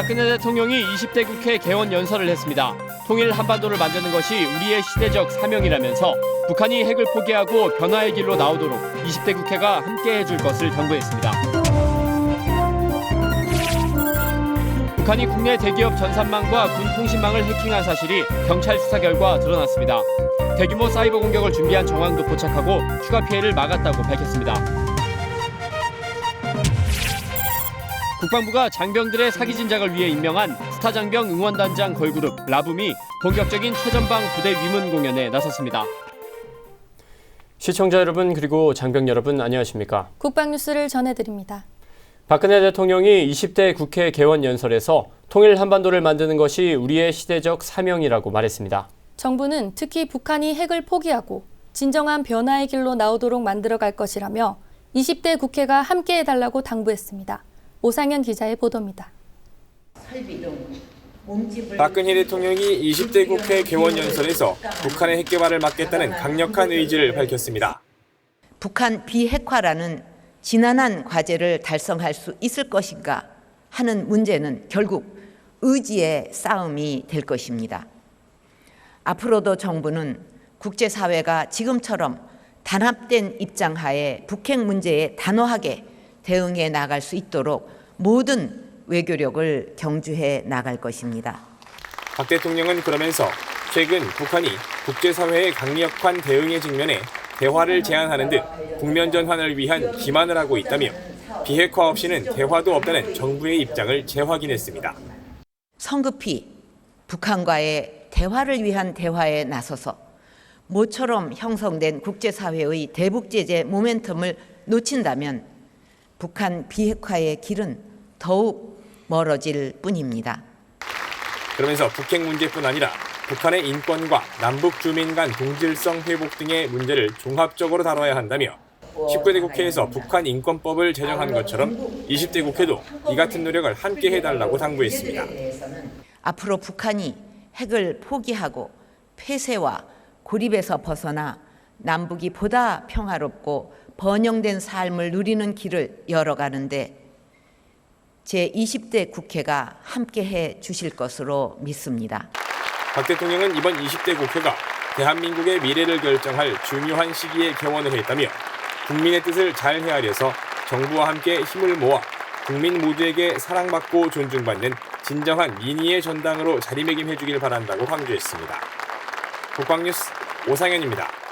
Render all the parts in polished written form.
박근혜 대통령이 20대 국회 개원 연설을 했습니다. 통일 한반도를 만드는 것이 우리의 시대적 사명이라면서 북한이 핵을 포기하고 변화의 길로 나오도록 20대 국회가 함께 해줄 것을 당부했습니다. 북한이 국내 대기업 전산망과 군 통신망을 해킹한 사실이 경찰 수사 결과 드러났습니다. 대규모 사이버 공격을 준비한 정황도 포착하고 추가 피해를 막았다고 밝혔습니다. 국방부가 장병들의 사기 진작을 위해 임명한 스타 장병 응원단장 걸그룹 라붐이 본격적인 최전방 부대 위문 공연에 나섰습니다. 시청자 여러분 그리고 장병 여러분 안녕하십니까? 국방뉴스를 전해드립니다. 박근혜 대통령이 20대 국회 개원 연설에서 통일 한반도를 만드는 것이 우리의 시대적 사명이라고 말했습니다. 정부는 특히 북한이 핵을 포기하고 진정한 변화의 길로 나오도록 만들어갈 것이라며 20대 국회가 함께해달라고 당부했습니다. 오상현 기자의 보도입니다. 박근혜 대통령이 20대 국회 개원 연설에서 북한의 핵 개발을 막겠다는 강력한 의지를 밝혔습니다. 북한 비핵화라는 지난한 과제를 달성할 수 있을 것인가 하는 문제는 결국 의지의 싸움이 될 것입니다. 앞으로도 정부는 국제사회가 지금처럼 단합된 입장하에 북핵 문제에 단호하게 대응해 나갈 수 있도록 모든 외교력을 경주해 나갈 것입니다. 박 대통령은 그러면서 최근 북한이 국제사회의 강력한 대응에 직면해 대화를 제안하는 듯 국면 전환을 위한 기만을 하고 있다며 비핵화 없이는 대화도 없다는 정부의 입장을 재확인했습니다. 성급히 북한과의 대화를 위한 대화에 나서서 모처럼 형성된 국제사회의 대북 제재 모멘텀을 놓친다면 북한 비핵화의 길은 더욱 멀어질 뿐입니다. 그러면서 북핵 문제뿐 아니라 북한의 인권과 남북 주민 간 동질성 회복 등의 문제를 종합적으로 다뤄야 한다며 19대 국회에서 북한 인권법을 제정한 것처럼 20대 국회도 이 같은 노력을 함께 해달라고 당부했습니다. 앞으로 북한이 핵을 포기하고 폐쇄와 고립에서 벗어나 남북이 보다 평화롭고 번영된 삶을 누리는 길을 열어가는데 제20대 국회가 함께해 주실 것으로 믿습니다. 박 대통령은 이번 20대 국회가 대한민국의 미래를 결정할 중요한 시기에 개원을 했다며 국민의 뜻을 잘 헤아려서 정부와 함께 힘을 모아 국민 모두에게 사랑받고 존중받는 진정한 민의의 전당으로 자리매김해 주길 바란다고 강조했습니다. 국방뉴스 오상현입니다.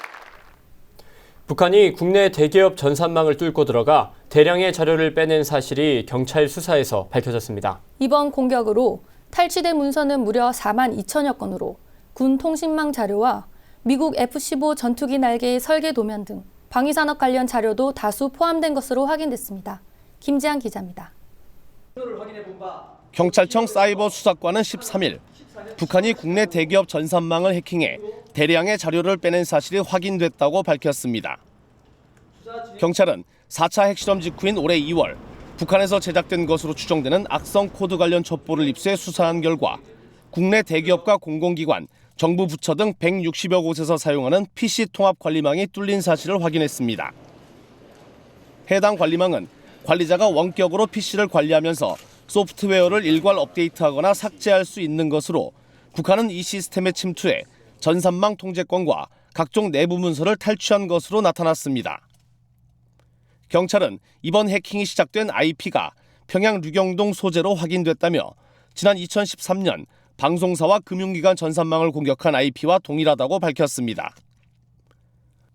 북한이 국내 대기업 전산망을 뚫고 들어가 대량의 자료를 빼낸 사실이 경찰 수사에서 밝혀졌습니다. 이번 공격으로 탈취된 문서는 무려 4만 2천여 건으로 군 통신망 자료와 미국 F-15 전투기 날개의 설계 도면 등 방위산업 관련 자료도 다수 포함된 것으로 확인됐습니다. 김지한 기자입니다. 경찰청 사이버 수사과는 13일 북한이 국내 대기업 전산망을 해킹해 대량의 자료를 빼낸 사실이 확인됐다고 밝혔습니다. 경찰은 4차 핵실험 직후인 올해 2월 북한에서 제작된 것으로 추정되는 악성 코드 관련 첩보를 입수해 수사한 결과 국내 대기업과 공공기관, 정부 부처 등 160여 곳에서 사용하는 PC 통합 관리망이 뚫린 사실을 확인했습니다. 해당 관리망은 관리자가 원격으로 PC를 관리하면서 소프트웨어를 일괄 업데이트하거나 삭제할 수 있는 것으로 북한은 이 시스템에 침투해 전산망 통제권과 각종 내부 문서를 탈취한 것으로 나타났습니다. 경찰은 이번 해킹이 시작된 IP가 평양 류경동 소재로 확인됐다며 지난 2013년 방송사와 금융기관 전산망을 공격한 IP와 동일하다고 밝혔습니다.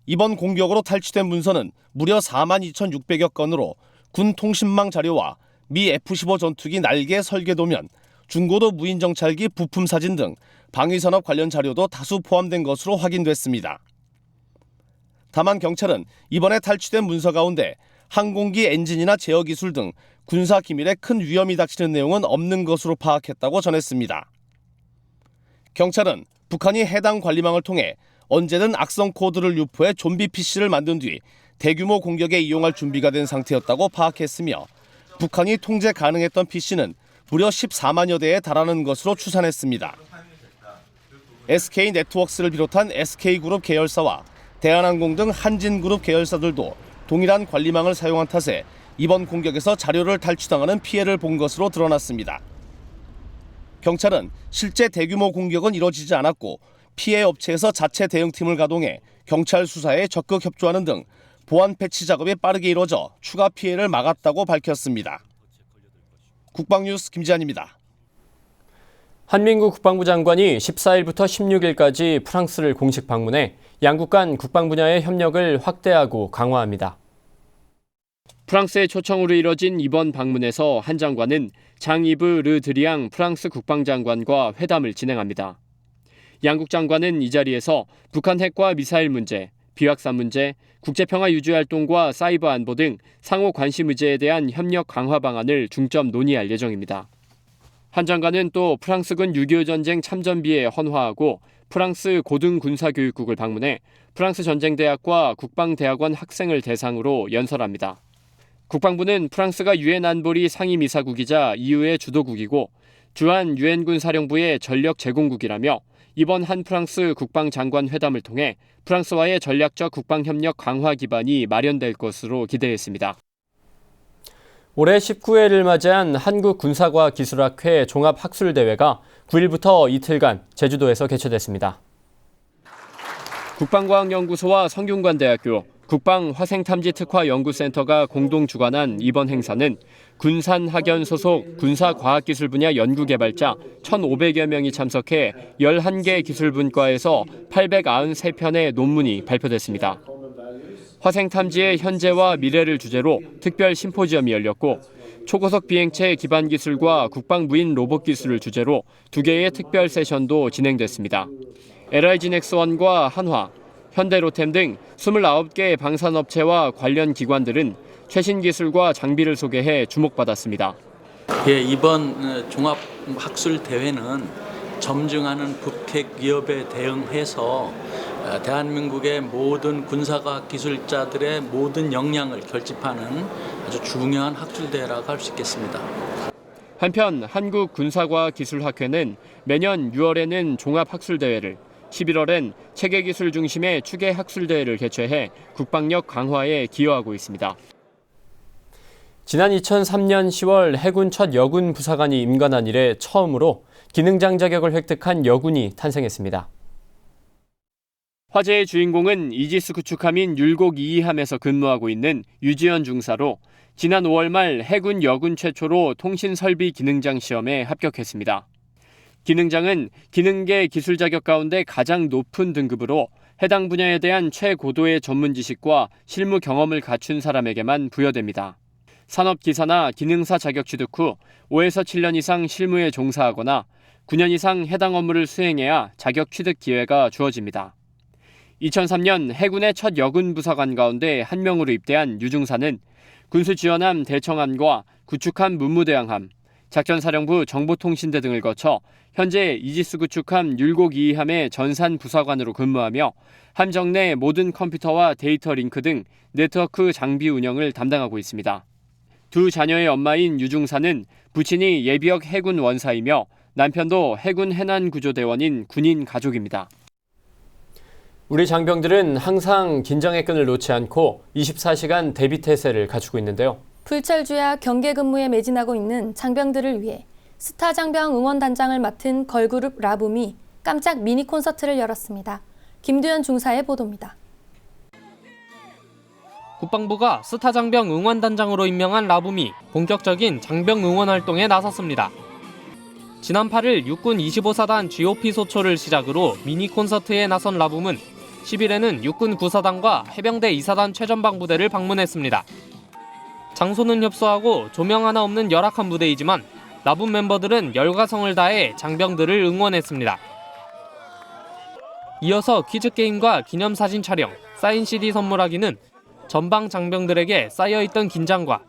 이번 공격으로 탈취된 문서는 무려 42,600여 건으로 군 통신망 자료와 미 F-15 전투기 날개 설계도면, 중고도 무인 정찰기 부품 사진 등 방위산업 관련 자료도 다수 포함된 것으로 확인됐습니다. 다만 경찰은 이번에 탈취된 문서 가운데 항공기 엔진이나 제어 기술 등 군사 기밀에 큰 위험이 닥치는 내용은 없는 것으로 파악했다고 전했습니다. 경찰은 북한이 해당 관리망을 통해 언제든 악성 코드를 유포해 좀비 PC를 만든 뒤 대규모 공격에 이용할 준비가 된 상태였다고 파악했으며 북한이 통제 가능했던 PC는 무려 14만여 대에 달하는 것으로 추산했습니다. SK네트워크스를 비롯한 SK그룹 계열사와 대한항공 등 한진그룹 계열사들도 동일한 관리망을 사용한 탓에 이번 공격에서 자료를 탈취당하는 피해를 본 것으로 드러났습니다. 경찰은 실제 대규모 공격은 이뤄지지 않았고 피해 업체에서 자체 대응팀을 가동해 경찰 수사에 적극 협조하는 등 보안 패치 작업이 빠르게 이뤄져 추가 피해를 막았다고 밝혔습니다. 국방뉴스 김지한입니다. 한민구 국방부 장관이 14일부터 16일까지 프랑스를 공식 방문해 양국 간 국방 분야의 협력을 확대하고 강화합니다. 프랑스의 초청으로 이뤄진 이번 방문에서 한 장관은 장-이브 르 드리앙 프랑스 국방장관과 회담을 진행합니다. 양국 장관은 이 자리에서 북한 핵과 미사일 문제, 비확산 문제, 국제평화 유지 활동과 사이버 안보 등 상호 관심 의제에 대한 협력 강화 방안을 중점 논의할 예정입니다. 한 장관은 또 프랑스군 6.25 전쟁 참전비에 헌화하고 프랑스 고등군사교육국을 방문해 프랑스 전쟁대학과 국방대학원 학생을 대상으로 연설합니다. 국방부는 프랑스가 유엔 안보리 상임이사국이자 EU의 주도국이고 주한 유엔군 사령부의 전력 제공국이라며 이번 한 프랑스 국방장관 회담을 통해 프랑스와의 전략적 국방협력 강화 기반이 마련될 것으로 기대했습니다. 올해 19회를 맞이한 한국군사과학기술학회 종합학술대회가 9일부터 이틀간 제주도에서 개최됐습니다. 국방과학연구소와 성균관대학교, 국방화생탐지특화연구센터가 공동 주관한 이번 행사는 군산학연 소속 군사과학기술 분야 연구개발자 1,500여 명이 참석해 11개 기술 분과에서 893편의 논문이 발표됐습니다. 화생탐지의 현재와 미래를 주제로 특별 심포지엄이 열렸고 초고속 비행체 기반 기술과 국방무인 로봇 기술을 주제로 2개의 특별 세션도 진행됐습니다. LIG-넥스원과 한화, 현대로템 등 29개 방산업체와 관련 기관들은 최신 기술과 장비를 소개해 주목받았습니다. 이번 종합학술대회는 점증하는 북핵 위협에 대응해서 대한민국의 모든 군사과학 기술자들의 모든 역량을 결집하는 아주 중요한 학술대회라고 할 수 있겠습니다. 한편 한국군사과학기술학회는 매년 6월에는 종합학술대회를, 11월엔 체계기술 중심의 추계학술대회를 개최해 국방력 강화에 기여하고 있습니다. 지난 2003년 10월 해군 첫 여군 부사관이 임관한 이래 처음으로 기능장 자격을 획득한 여군이 탄생했습니다. 화제의 주인공은 이지스 구축함인 율곡 2함에서 근무하고 있는 유지연 중사로 지난 5월 말 해군 여군 최초로 통신설비 기능장 시험에 합격했습니다. 기능장은 기능계 기술 자격 가운데 가장 높은 등급으로 해당 분야에 대한 최고도의 전문 지식과 실무 경험을 갖춘 사람에게만 부여됩니다. 산업기사나 기능사 자격 취득 후 5에서 7년 이상 실무에 종사하거나 9년 이상 해당 업무를 수행해야 자격 취득 기회가 주어집니다. 2003년 해군의 첫 여군 부사관 가운데 한 명으로 입대한 유중사는 군수지원함 대청함과 구축함 문무대왕함, 작전사령부 정보통신대 등을 거쳐 현재 이지스 구축함 율곡 2함의 전산 부사관으로 근무하며 함정 내 모든 컴퓨터와 데이터 링크 등 네트워크 장비 운영을 담당하고 있습니다. 두 자녀의 엄마인 유중사는 부친이 예비역 해군 원사이며 남편도 해군 해난구조대원인 군인 가족입니다. 우리 장병들은 항상 긴장의 끈을 놓지 않고 24시간 대비태세를 갖추고 있는데요. 불철주야 경계 근무에 매진하고 있는 장병들을 위해 스타 장병 응원단장을 맡은 걸그룹 라붐이 깜짝 미니 콘서트를 열었습니다. 김두현 중사의 보도입니다. 국방부가 스타 장병 응원단장으로 임명한 라붐이 본격적인 장병 응원 활동에 나섰습니다. 지난 8일 육군 25사단 GOP 소초를 시작으로 미니 콘서트에 나선 라붐은 10일에는 육군 9사단과 해병대 2사단 최전방 부대를 방문했습니다. 장소는 협소하고 조명 하나 없는 열악한 무대이지만 라붐 멤버들은 열과성을 다해 장병들을 응원했습니다. 이어서 퀴즈게임과 기념사진 촬영, 사인 CD 선물하기는 전방 장병들에게 쌓여있던 긴장과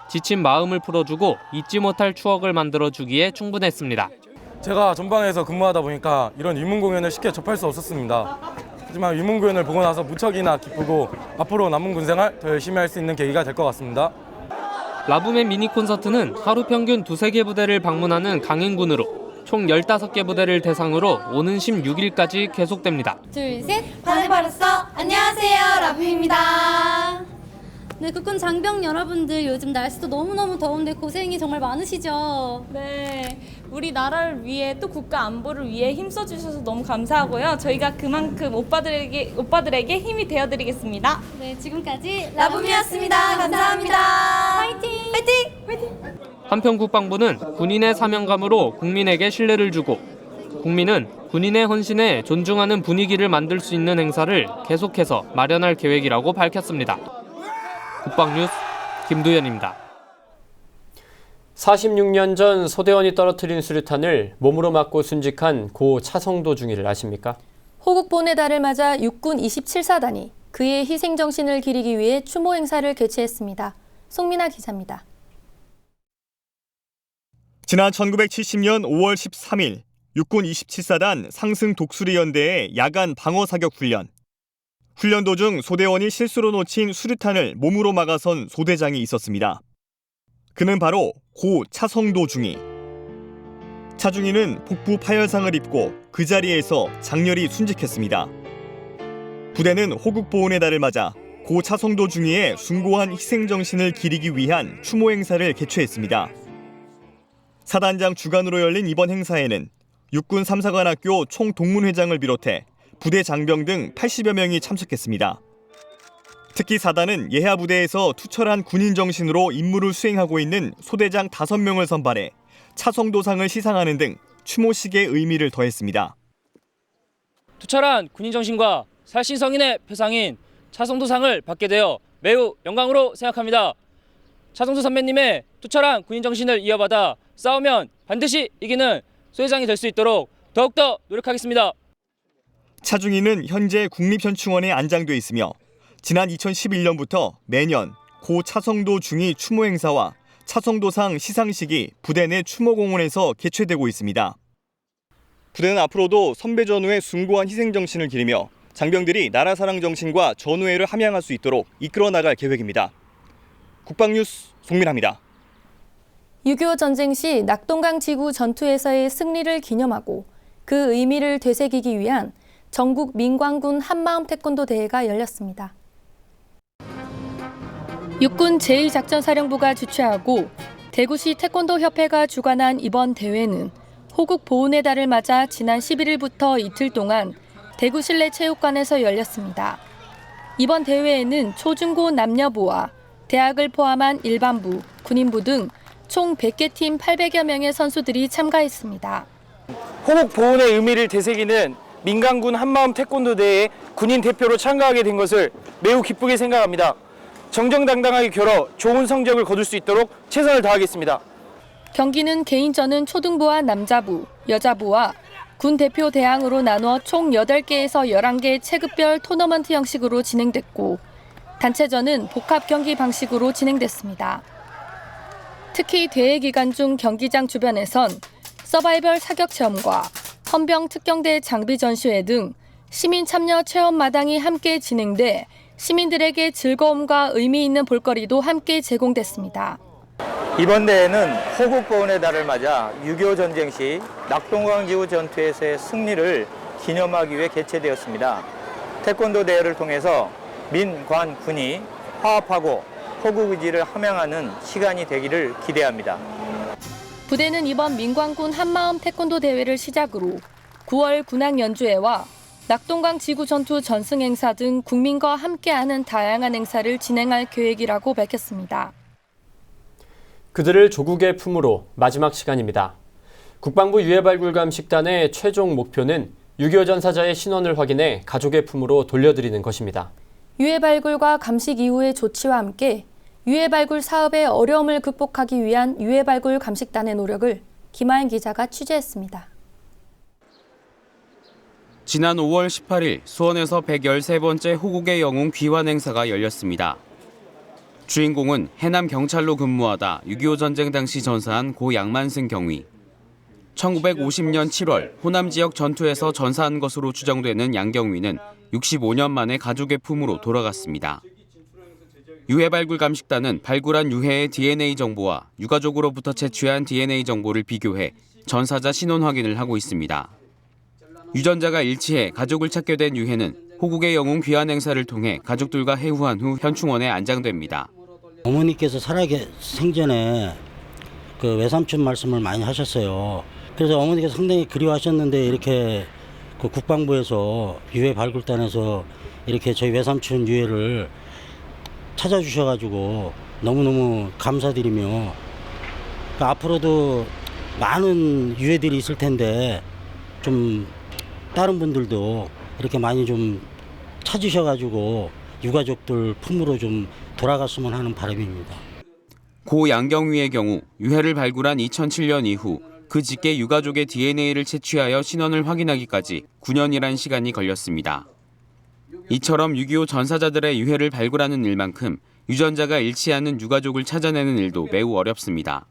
지친 마음을 풀어주고 잊지 못할 추억을 만들어주기에 충분했습니다. 제가 전방에서 근무하다 보니까 이런 위문 공연을 쉽게 접할 수 없었습니다. 하지만 위문 공연을 보고 나서 무척이나 기쁘고 앞으로 남은 군생활 더 열심히 할 수 있는 계기가 될 것 같습니다. 라붐의 미니 콘서트는 하루 평균 2-3개 부대를 방문하는 강행군으로 총 15개 부대를 대상으로 오는 16일까지 계속됩니다. 둘, 셋! 반해버렸어! 안녕하세요, 라붐입니다. 네, 국군 장병 여러분들 요즘 날씨도 너무너무 더운데 고생이 정말 많으시죠? 네, 우리나라를 위해 또 국가 안보를 위해 힘써 주셔서 너무 감사하고요. 저희가 그만큼 오빠들에게 힘이 되어 드리겠습니다. 네, 지금까지 라붐이었습니다. 감사합니다. 화이팅! 화이팅! 화이팅! 한편 국방부는 군인의 사명감으로 국민에게 신뢰를 주고 국민은 군인의 헌신에 존중하는 분위기를 만들 수 있는 행사를 계속해서 마련할 계획이라고 밝혔습니다. 국방뉴스 김두현입니다. 46년 전 소대원이 떨어뜨린 수류탄을 몸으로 맞고 순직한 고 차성도 중위를 아십니까? 호국보훈의 달을 맞아 육군 27사단이 그의 희생정신을 기리기 위해 추모 행사를 개최했습니다. 송민아 기자입니다. 지난 1970년 5월 13일 육군 27사단 상승 독수리 연대의 야간 방어 사격 훈련. 훈련 도중 소대원이 실수로 놓친 수류탄을 몸으로 막아선 소대장이 있었습니다. 그는 바로 고 차성도 중위. 차 중위는 복부 파열상을 입고 그 자리에서 장렬히 순직했습니다. 부대는 호국보훈의 달을 맞아 고 차성도 중위의 숭고한 희생정신을 기리기 위한 추모 행사를 개최했습니다. 사단장 주관으로 열린 이번 행사에는 육군 3사관학교 총동문회장을 비롯해 부대 장병 등 80여 명이 참석했습니다. 특히 사단은 예하 부대에서 투철한 군인 정신으로 임무를 수행하고 있는 소대장 5명을 선발해 차성도상을 시상하는 등 추모식의 의미를 더했습니다. 투철한 군인 정신과 살신성인의 표상인 차성도상을 받게 되어 매우 영광으로 생각합니다. 차성도 선배님의 투철한 군인 정신을 이어받아 싸우면 반드시 이기는 소대장이 될 수 있도록 더욱더 노력하겠습니다. 차중위는 현재 국립현충원에 안장돼 있으며 지난 2011년부터 매년 고 차성도 중위 추모 행사와 차성도상 시상식이 부대 내 추모공원에서 개최되고 있습니다. 부대는 앞으로도 선배 전우의 숭고한 희생정신을 기리며 장병들이 나라 사랑 정신과 전우애를 함양할 수 있도록 이끌어 나갈 계획입니다. 국방뉴스 송민아입니다. 6.25 전쟁 시 낙동강 지구 전투에서의 승리를 기념하고 그 의미를 되새기기 위한 전국 민관군 한마음 태권도 대회가 열렸습니다. 육군 제2작전사령부가 주최하고 대구시 태권도 협회가 주관한 이번 대회는 호국 보훈의 달을 맞아 지난 11일부터 이틀 동안 대구 실내 체육관에서 열렸습니다. 이번 대회에는 초중고 남녀부와 대학을 포함한 일반부, 군인부 등 총 100개 팀 800여 명의 선수들이 참가했습니다. 호국 보훈의 의미를 되새기는 민간군 한마음 태권도 대회에 군인 대표로 참가하게 된 것을 매우 기쁘게 생각합니다. 정정당당하게 겨뤄 좋은 성적을 거둘 수 있도록 최선을 다하겠습니다. 경기는 개인전은 초등부와 남자부, 여자부와 군 대표 대항으로 나눠 총 8개에서 11개의 체급별 토너먼트 형식으로 진행됐고 단체전은 복합 경기 방식으로 진행됐습니다. 특히 대회 기간 중 경기장 주변에선 서바이벌 사격 체험과 헌병 특경대 장비 전시회 등 시민 참여 체험 마당이 함께 진행돼 시민들에게 즐거움과 의미 있는 볼거리도 함께 제공됐습니다. 이번 대회는 호국 보훈의 달을 맞아 6.25 전쟁 시 낙동강 지구 전투에서의 승리를 기념하기 위해 개최되었습니다. 태권도 대회를 통해서 민, 관, 군이 화합하고 호국 의지를 함양하는 시간이 되기를 기대합니다. 부대는 이번 민관군 한마음 태권도 대회를 시작으로 9월 군악 연주회와 낙동강 지구 전투 전승 행사 등 국민과 함께하는 다양한 행사를 진행할 계획이라고 밝혔습니다. 그들을 조국의 품으로 마지막 시간입니다. 국방부 유해발굴감식단의 최종 목표는 6.25 전사자의 신원을 확인해 가족의 품으로 돌려드리는 것입니다. 유해발굴과 감식 이후의 조치와 함께 유해발굴 사업의 어려움을 극복하기 위한 유해발굴 감식단의 노력을 김하연 기자가 취재했습니다. 지난 5월 18일 수원에서 113번째 호국의 영웅 귀환 행사가 열렸습니다. 주인공은 해남 경찰로 근무하다 6.25 전쟁 당시 전사한 고 양만승 경위. 1950년 7월 호남 지역 전투에서 전사한 것으로 추정되는 양 경위는 65년 만에 가족의 품으로 돌아갔습니다. 유해발굴 감식단은 발굴한 유해의 DNA 정보와 유가족으로부터 채취한 DNA 정보를 비교해 전사자 신원 확인을 하고 있습니다. 유전자가 일치해 가족을 찾게 된 유해는 호국의 영웅 귀환 행사를 통해 가족들과 회후한 후 현충원에 안장됩니다. 어머니께서 살아 생전에 그 외삼촌 말씀을 많이 하셨어요. 그래서 어머니가 상당히 그리워하셨는데 이렇게 그 국방부에서 유해 발굴단에서 이렇게 저희 외삼촌 유해를 찾아주셔가지고 너무너무 감사드리며 그러니까 앞으로도 많은 유해들이 있을 텐데 좀 다른 분들도 이렇게 많이 좀 찾으셔가지고 유가족들 품으로 좀 돌아갔으면 하는 바람입니다. 고 양경위의 경우 유해를 발굴한 2007년 이후 그 직계 유가족의 DNA를 채취하여 신원을 확인하기까지 9년이란 시간이 걸렸습니다. 이처럼 6.25 전사자들의 유해를 발굴하는 일만큼 유전자가 일치하는 유가족을 찾아내는 일도 매우 어렵습니다.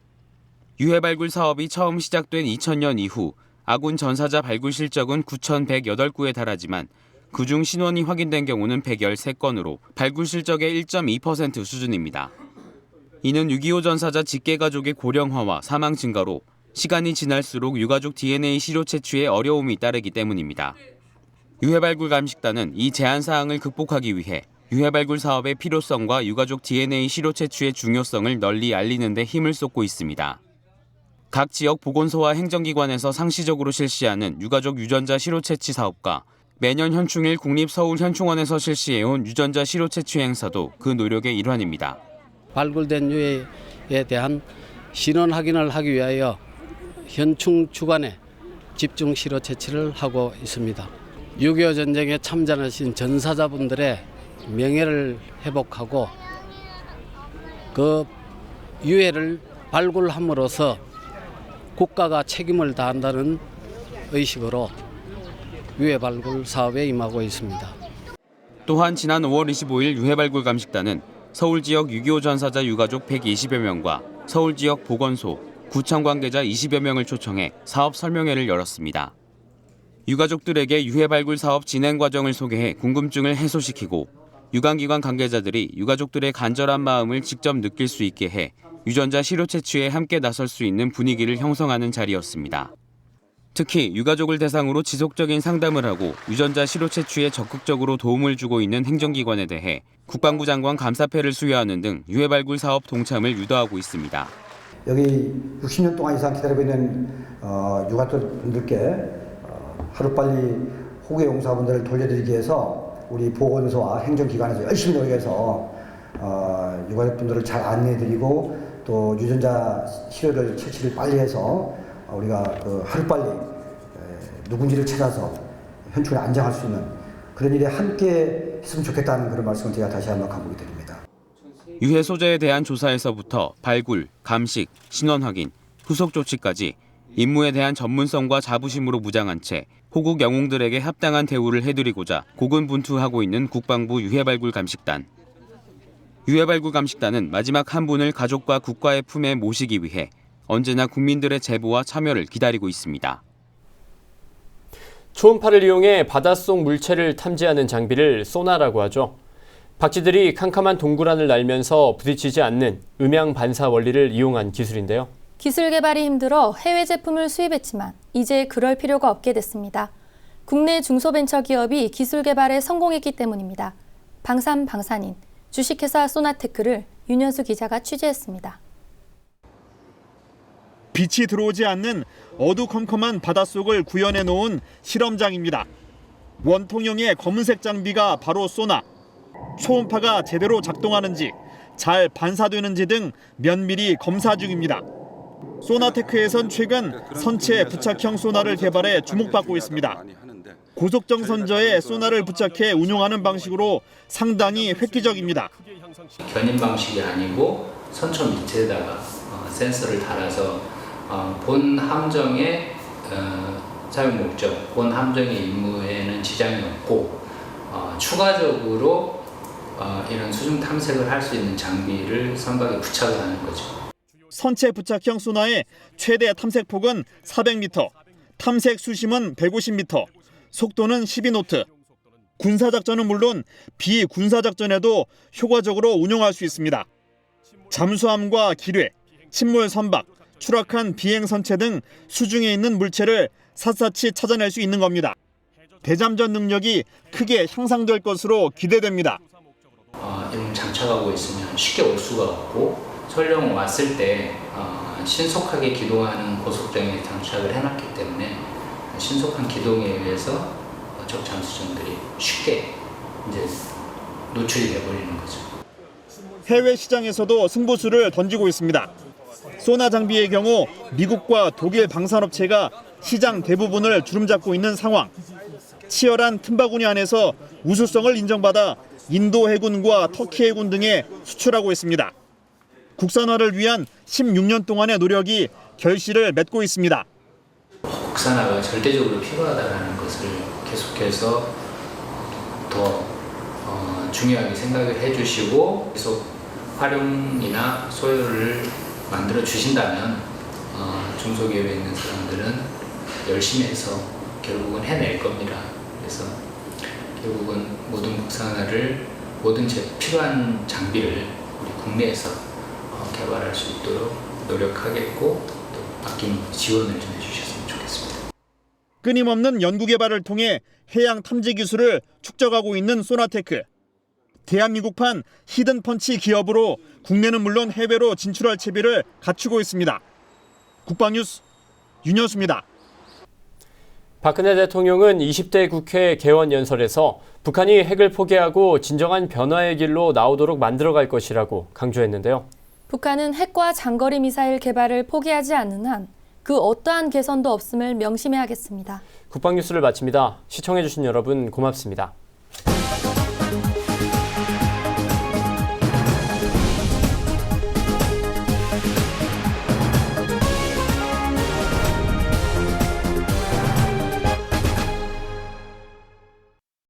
유해 발굴 사업이 처음 시작된 2000년 이후 아군 전사자 발굴 실적은 9,108구에 달하지만 그중 신원이 확인된 경우는 113건으로 발굴 실적의 1.2% 수준입니다. 이는 6.25 전사자 직계 가족의 고령화와 사망 증가로 시간이 지날수록 유가족 DNA 시료 채취에 어려움이 따르기 때문입니다. 유해발굴 감식단은 이 제한 사항을 극복하기 위해 유해발굴 사업의 필요성과 유가족 DNA 시료 채취의 중요성을 널리 알리는 데 힘을 쏟고 있습니다. 각 지역 보건소와 행정기관에서 상시적으로 실시하는 유가족 유전자 시료 채취 사업과 매년 현충일 국립서울현충원에서 실시해온 유전자 시료 채취 행사도 그 노력의 일환입니다. 발굴된 유해에 대한 신원 확인을 하기 위하여 현충 주간에 집중 시료 채취를 하고 있습니다. 6.25 전쟁에 참전하신 전사자분들의 명예를 회복하고 그 유해를 발굴함으로써 국가가 책임을 다한다는 의식으로 유해 발굴 사업에 임하고 있습니다. 또한 지난 5월 25일 유해발굴 감식단은 서울 지역 6.25 전사자 유가족 120여 명과 서울 지역 보건소, 구청 관계자 20여 명을 초청해 사업 설명회를 열었습니다. 유가족들에게 유해발굴 사업 진행 과정을 소개해 궁금증을 해소시키고 유관기관 관계자들이 유가족들의 간절한 마음을 직접 느낄 수 있게 해 유전자 시료 채취에 함께 나설 수 있는 분위기를 형성하는 자리였습니다. 특히 유가족을 대상으로 지속적인 상담을 하고 유전자 시료 채취에 적극적으로 도움을 주고 있는 행정기관에 대해 국방부 장관 감사패를 수여하는 등 유해발굴 사업 동참을 유도하고 있습니다. 여기 60년 동안 이상 기다리고 있는 유가족분들께 하루빨리 호국의 용사분들을 돌려드리기 위해서 우리 보건소와 행정기관에서 열심히 노력해서 유가족분들을 잘 안내해드리고 또 유전자 시료를 채취를 빨리 해서 우리가 하루빨리 누군지를 찾아서 현충을 안장할 수 있는 그런 일에 함께 했으면 좋겠다는 그런 말씀을 제가 다시 한번 강조해 드립니다. 유해 소재에 대한 조사에서부터 발굴, 감식, 신원 확인, 후속 조치까지 임무에 대한 전문성과 자부심으로 무장한 채 호국 영웅들에게 합당한 대우를 해드리고자 고군분투하고 있는 국방부 유해발굴 감식단. 유해발굴 감식단은 마지막 한 분을 가족과 국가의 품에 모시기 위해 언제나 국민들의 제보와 참여를 기다리고 있습니다. 초음파를 이용해 바닷속 물체를 탐지하는 장비를 소나라고 하죠. 박쥐들이 캄캄한 동굴안을 날면서 부딪히지 않는 음양 반사 원리를 이용한 기술인데요. 기술 개발이 힘들어 해외 제품을 수입했지만 이제 그럴 필요가 없게 됐습니다. 국내 중소벤처기업이 기술 개발에 성공했기 때문입니다. 방산인 주식회사 소나테크를 윤현수 기자가 취재했습니다. 빛이 들어오지 않는 어두컴컴한 바닷속을 구현해 놓은 실험장입니다. 원통형의 검은색 장비가 바로 소나. 초음파가 제대로 작동하는지, 잘 반사되는지 등 면밀히 검사 중입니다. 소나테크에선 최근 선체 부착형 소나를 개발해 주목받고 있습니다. 고속정 선저에 소나를 부착해 운용하는 방식으로 상당히 획기적입니다. 견인 방식이 아니고 선처 밑에다가 센서를 달아서 본 함정의 사용 목적, 본 함정의 임무에는 지장이 없고 추가적으로 이런 수중 탐색을 할 수 있는 장비를 선박에 부착을 하는 거죠. 선체 부착형 소나의 최대 탐색폭은 400m, 탐색 수심은 150m, 속도는 12노트. 군사작전은 물론 비군사작전에도 효과적으로 운용할 수 있습니다. 잠수함과 기뢰, 침몰 선박, 추락한 비행선체 등 수중에 있는 물체를 샅샅이 찾아낼 수 있는 겁니다. 대잠전 능력이 크게 향상될 것으로 기대됩니다. 이런 장착하고 있으면 쉽게 올 수가 없고 설령 왔을 때 신속하게 기동하는 고속정에 장착을 해놨기 때문에 신속한 기동에 의해서 적 잠수정들이 쉽게 이제 노출이 돼버리는 거죠. 해외 시장에서도 승부수를 던지고 있습니다. 소나 장비의 경우 미국과 독일 방산업체가 시장 대부분을 주름잡고 있는 상황. 치열한 틈바구니 안에서 우수성을 인정받아 인도 해군과 터키 해군 등에 수출하고 있습니다. 국산화를 위한 16년 동안의 노력이 결실을 맺고 있습니다. 국산화가 절대적으로 필요하다는 것을 계속해서 더 중요하게 생각을 해주시고 계속 활용이나 소요를 만들어 주신다면 중소기업에 있는 사람들은 열심히 해서 결국은 해낼 겁니다. 그래서 결국은 모든 국산화를 모든 필요한 장비를 우리 국내에서 개발할 수 있도록 노력하겠고 또 아낌 지원을 좀 해주셨으면 좋겠습니다. 끊임없는 연구개발을 통해 해양 탐지 기술을 축적하고 있는 소나테크. 대한민국판 히든펀치 기업으로 국내는 물론 해외로 진출할 채비를 갖추고 있습니다. 국방뉴스 윤여수입니다. 박근혜 대통령은 20대 국회 개원 연설에서 북한이 핵을 포기하고 진정한 변화의 길로 나오도록 만들어갈 것이라고 강조했는데요. 북한은 핵과 장거리 미사일 개발을 포기하지 않는 한 그 어떠한 개선도 없음을 명심해야겠습니다. 국방뉴스를 마칩니다. 시청해주신 여러분 고맙습니다.